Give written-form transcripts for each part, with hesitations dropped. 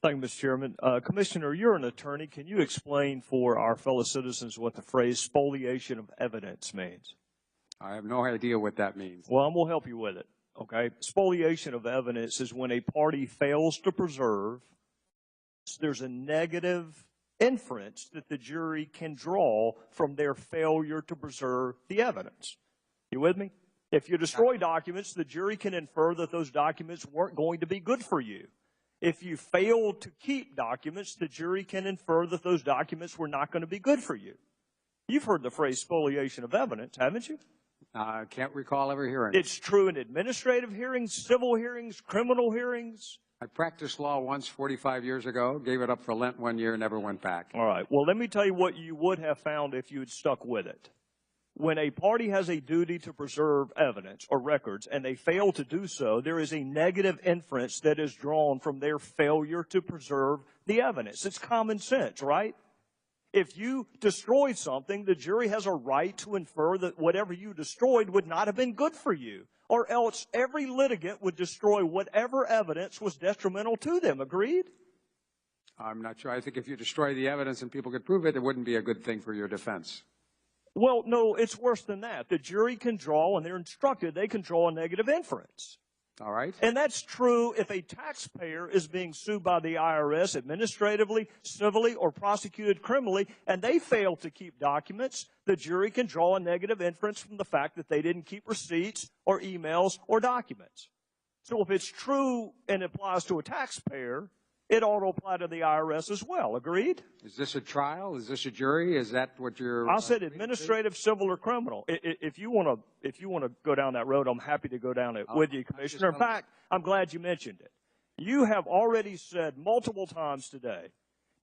Thank you, Mr. Chairman. Commissioner, you're an attorney. Can you explain for our fellow citizens what the phrase spoliation of evidence means? I have no idea what that means. Well, I'm going to help you with it, okay? Spoliation of evidence is when a party fails to preserve, there's a negative inference that the jury can draw from their failure to preserve the evidence. You with me? If you destroy documents, the jury can infer that those documents weren't going to be good for you. If you fail to keep documents, the jury can infer that those documents were not going to be good for you. You've heard the phrase spoliation of evidence, haven't you? I can't recall ever hearing it. It's true in administrative hearings, civil hearings, criminal hearings. I practiced law once 45 years ago, gave it up for Lent one year, never went back. All right. Well, let me tell you what you would have found if you had stuck with it. When a party has a duty to preserve evidence or records and they fail to do so, there is a negative inference that is drawn from their failure to preserve the evidence. It's common sense, right? If you destroyed something, the jury has a right to infer that whatever you destroyed would not have been good for you, or else every litigant would destroy whatever evidence was detrimental to them. Agreed? I'm not sure. I think if you destroy the evidence and people could prove it, it wouldn't be a good thing for your defense. Well, no, it's worse than that. The jury can draw, and they're instructed, they can draw a negative inference. All right. And that's true if a taxpayer is being sued by the IRS administratively, civilly, or prosecuted criminally, and they fail to keep documents, the jury can draw a negative inference from the fact that they didn't keep receipts or emails or documents. So if it's true and applies to a taxpayer, it ought to apply to the IRS as well. Agreed? Is this a trial? Is this a jury? Is that what you're... I said administrative, civil, or criminal. If you want to go down that road, I'm happy to go down it with you, Commissioner. In fact, I'm glad you mentioned it. You have already said multiple times today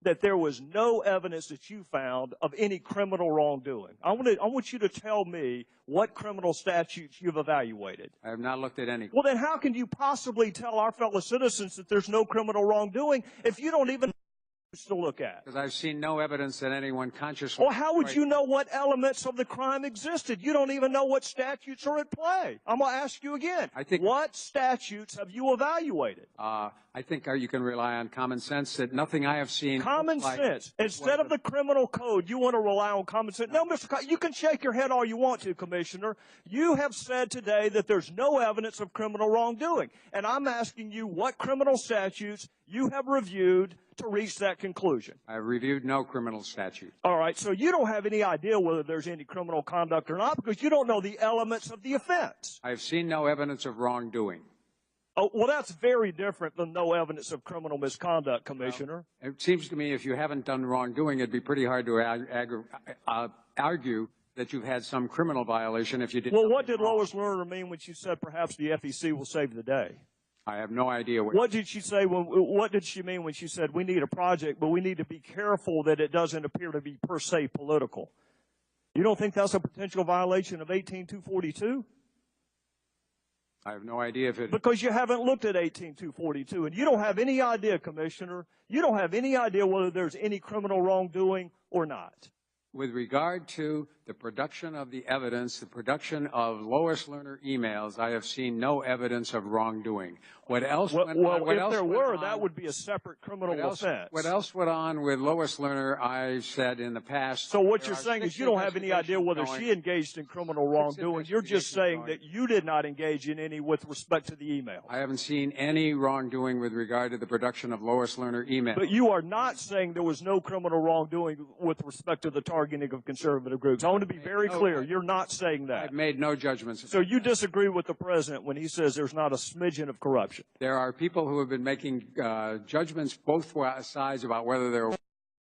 that there was no evidence that you found of any criminal wrongdoing. I want you to tell me what criminal statutes you've evaluated. I have not looked at any. Well, then how can you possibly tell our fellow citizens that there's no criminal wrongdoing if you don't even know to look at? Because I've seen no evidence that anyone consciously... Well, how would you know what elements of the crime existed? You don't even know what statutes are at play. I'm going to ask you again. What statutes have you evaluated? I think you can rely on common sense that nothing I have seen... Common sense. Instead of the criminal code, you want to rely on common sense. No, Mr. You can shake your head all you want to, Commissioner. You have said today that there's no evidence of criminal wrongdoing. And I'm asking you what criminal statutes you have reviewed to reach that conclusion. I've reviewed no criminal statute. All right, so you don't have any idea whether there's any criminal conduct or not because you don't know the elements of the offense. I've seen no evidence of wrongdoing. Oh, well, that's very different than no evidence of criminal misconduct, Commissioner. Well, it seems to me if you haven't done wrongdoing, it'd be pretty hard to argue that you've had some criminal violation if you didn't. Well, what did Lois Lerner mean when she said perhaps the FEC will save the day? I have no idea what did she say? What did she mean when she said we need a project, but we need to be careful that it doesn't appear to be per se political? You don't think that's a potential violation of 18242? I have no idea if it... Because you haven't looked at 18242, and you don't have any idea, Commissioner. You don't have any idea whether there's any criminal wrongdoing or not. With regard to the production of the evidence, the production of Lois Lerner emails, I have seen no evidence of wrongdoing. What else went on? Well, if there were, that would be a separate criminal offense. What else went on with Lois Lerner, I said in the past. So what you're saying is you don't have any idea whether she engaged in criminal wrongdoing. You're just saying that you did not engage in any with respect to the email. I haven't seen any wrongdoing with regard to the production of Lois Lerner emails. But you are not saying there was no criminal wrongdoing with respect to the targeting of conservative groups. I want to be very clear. You're not saying that. I've made no judgments. So you disagree with the president when he says there's not a smidgen of corruption? There are people who have been making judgments both sides about whether they're...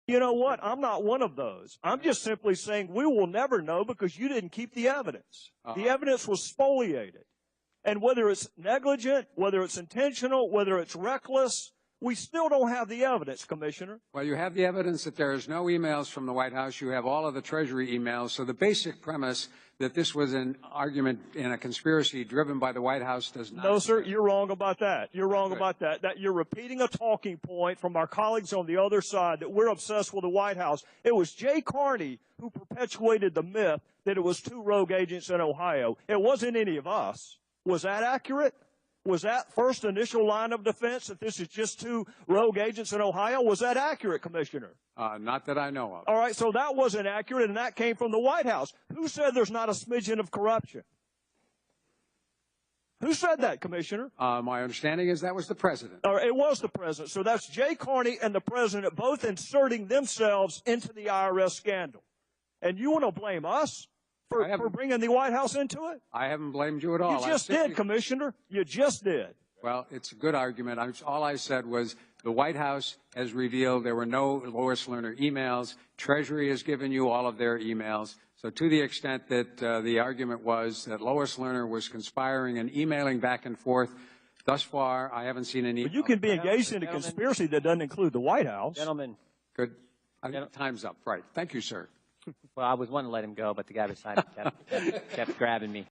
You know what? I'm not one of those. I'm just simply saying we will never know because you didn't keep the evidence. The evidence was spoliated. And whether it's negligent, whether it's intentional, whether it's reckless, we still don't have the evidence, Commissioner. Well, you have the evidence that there is no emails from the White House. You have all of the Treasury emails. So the basic premise that this was an argument in a conspiracy driven by the White House does not... No, sir, you're wrong about that. You're wrong about that. That you're repeating a talking point from our colleagues on the other side that we're obsessed with the White House. It was Jay Carney who perpetuated the myth that it was two rogue agents in Ohio. It wasn't any of us. Was that accurate? Was that first initial line of defense that this is just two rogue agents in Ohio? Was that accurate, Commissioner? Not that I know of. All right, so that wasn't accurate, and that came from the White House. Who said there's not a smidgen of corruption? Who said that, Commissioner? My understanding is that was the president. Or it was the president. So that's Jay Carney and the president both inserting themselves into the IRS scandal. And you want to blame us for bringing the White House into it? I haven't blamed you at all. You just did, Commissioner. You just did. Well, it's a good argument. All I said was the White House has revealed there were no Lois Lerner emails. Treasury has given you all of their emails. So to the extent that the argument was that Lois Lerner was conspiring and emailing back and forth, thus far, I haven't seen any. But you can be engaged in a conspiracy that doesn't include the White House. Gentlemen. Good. I think time's up. Right. Thank you, sir. Well, I was wanting to let him go, but the guy beside me kept grabbing me.